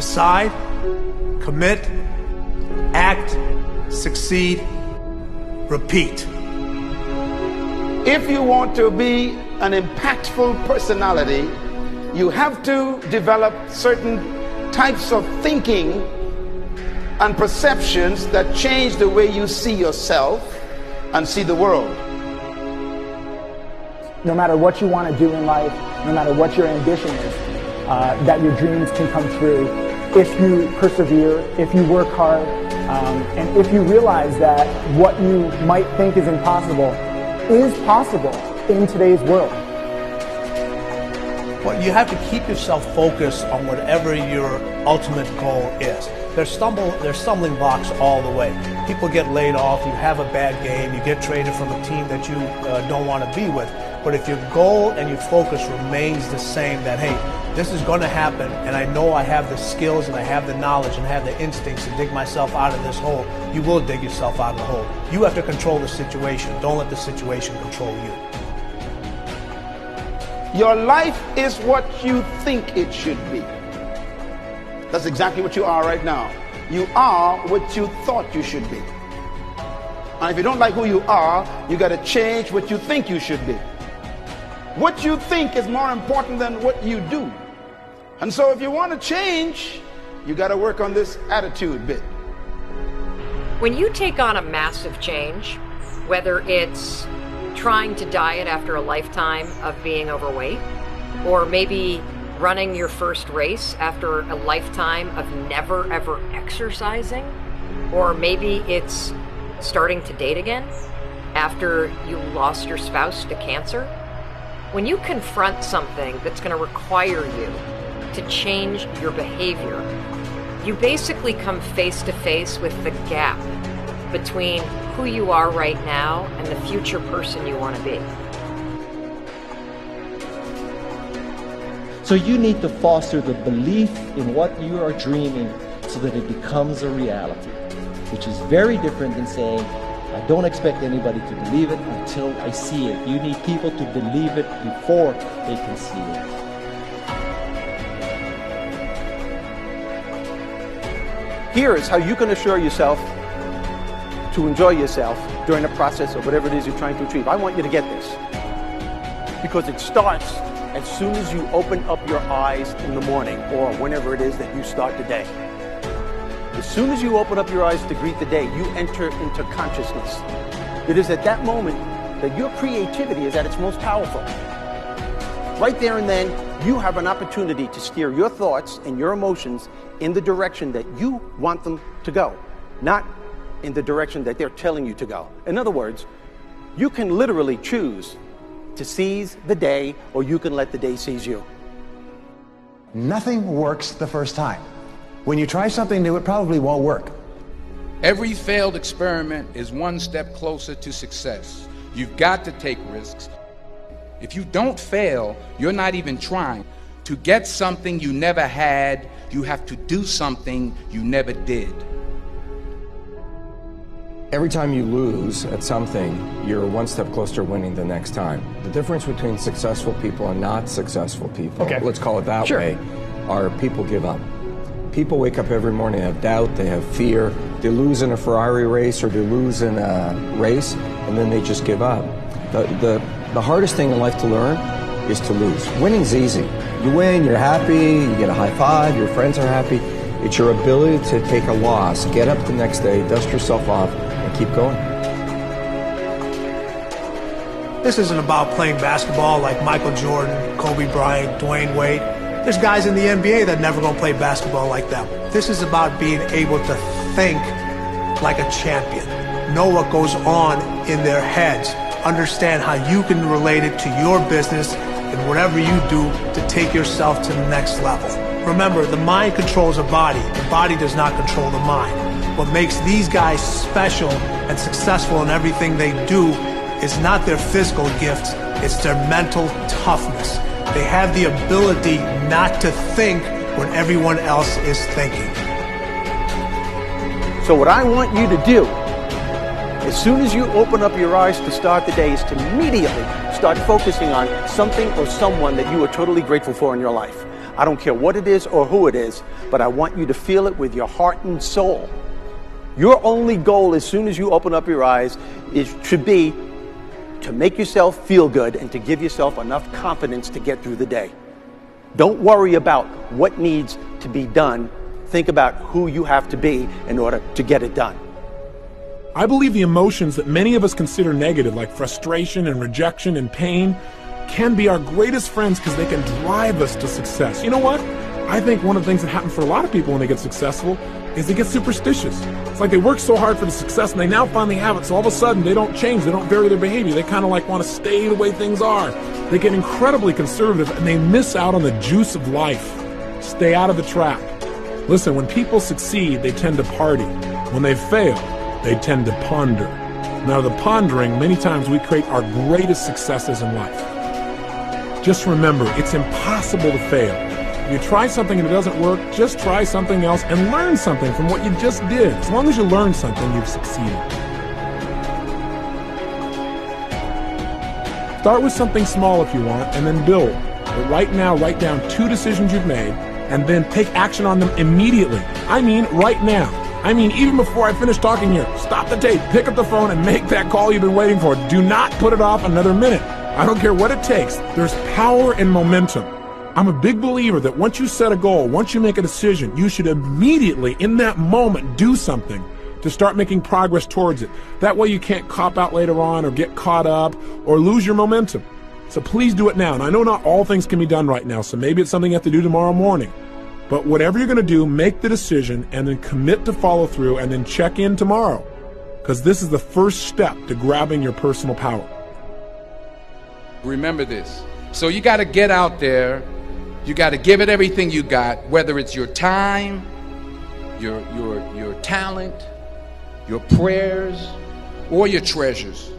Decide, commit, act, succeed, repeat. If you want to be an impactful personality, you have to develop certain types of thinking and perceptions that change the way you see yourself and see the world. No matter what you want to do in life, no matter what your ambition is, that your dreams can come true if you persevere, if you work hard, and if you realize that what you might think is impossible is possible in today's world. Well, you have to keep yourself focused on whatever your ultimate goal is. There's stumbling blocks all the way. People get laid off, you have a bad game, you get traded from a team that you don't want to be with. But if your goal and your focus remains the same, that, hey, this is going to happen, and I know I have the skills and I have the knowledge and I have the instincts to dig myself out of this hole, you will dig yourself out of the hole. You have to control the situation. Don't let the situation control you. Your life is what you think it should be. That's exactly what you are right now. You are what you thought you should be. And if you don't like who you are, you got to change what you think you should be. What you think is more important than what you do. And so if you want to change, you got to work on this attitude bit. When you take on a massive change, whether it's trying to diet after a lifetime of being overweight, or maybe running your first race after a lifetime of never ever exercising, or maybe it's starting to date again after you lost your spouse to cancer. When you confront something that's going to require you to change your behavior, you basically come face to face with the gap between who you are right now and the future person you want to be. So you need to foster the belief in what you are dreaming so that it becomes a reality, which is very different than saying, I don't expect anybody to believe it until I see it. You need people to believe it before they can see it. Here is how you can assure yourself to enjoy yourself during the process of whatever it is you're trying to achieve. I want you to get this, because it starts as soon as you open up your eyes in the morning, or whenever it is that you start the day. As soon as you open up your eyes to greet the day, you enter into consciousness. It is at that moment that your creativity is at its most powerful. Right there and then, you have an opportunity to steer your thoughts and your emotions in the direction that you want them to go, not in the direction that they're telling you to go. In other words, you can literally choose to seize the day, or you can let the day seize you. Nothing works the first time. When you try something new, it probably won't work. Every failed experiment is one step closer to success. You've got to take risks. If you don't fail, you're not even trying. To get something you never had, you have to do something you never did. Every time you lose at something, you're one step closer to winning the next time. The difference between successful people and not successful people, let's call it that way, are people give up. People wake up every morning, they have doubt, they have fear, they lose in a Ferrari race or they lose in a race, and then they just give up. The hardest thing in life to learn is to lose. Winning's easy. You win, you're happy, you get a high five, your friends are happy. It's your ability to take a loss, get up the next day, dust yourself off, and keep going. This isn't about playing basketball like Michael Jordan, Kobe Bryant, Dwayne Wade. There's guys in the NBA that never gonna play basketball like them. This is about being able to think like a champion, know what goes on in their heads, understand how you can relate it to your business and whatever you do to take yourself to the next level. Remember, the mind controls the body does not control the mind. What makes these guys special and successful in everything they do is not their physical gifts, it's their mental toughness. They have the ability not to think when everyone else is thinking. So what I want you to do, as soon as you open up your eyes to start the day, is to immediately start focusing on something or someone that you are totally grateful for in your life. I don't care what it is or who it is, but I want you to feel it with your heart and soul. Your only goal as soon as you open up your eyes should be to make yourself feel good and to give yourself enough confidence to get through the day. Don't worry about what needs to be done. Think about who you have to be in order to get it done. I believe the emotions that many of us consider negative, like frustration and rejection and pain, can be our greatest friends because they can drive us to success. You know what? I think one of the things that happens for a lot of people when they get successful is they get superstitious. It's like they work so hard for the success and they now finally have it, so all of a sudden they don't change, they don't vary their behavior, they kind of like want to stay the way things are. They get incredibly conservative and they miss out on the juice of life. Stay out of the trap. Listen, when people succeed, they tend to party. When they fail, they tend to ponder. Now, the pondering, many times we create our greatest successes in life. Just remember, it's impossible to fail. If you try something and it doesn't work, just try something else and learn something from what you just did. As long as you learn something, you've succeeded. Start with something small if you want, and then build. But right now, write down 2 decisions you've made, and then take action on them immediately. I mean, right now. I mean, even before I finish talking here, stop the tape, pick up the phone, and make that call you've been waiting for. Do not put it off another minute. I don't care what it takes. There's power in momentum. I'm a big believer that once you set a goal, once you make a decision, you should immediately, in that moment, do something to start making progress towards it. That way you can't cop out later on or get caught up or lose your momentum. So please do it now. And I know not all things can be done right now, so maybe it's something you have to do tomorrow morning. But whatever you're going to do, make the decision and then commit to follow through and then check in tomorrow. Because this is the first step to grabbing your personal power. Remember this. So you got to get out there. You got to give it everything you got, whether it's your time, your talent, your prayers, or your treasures.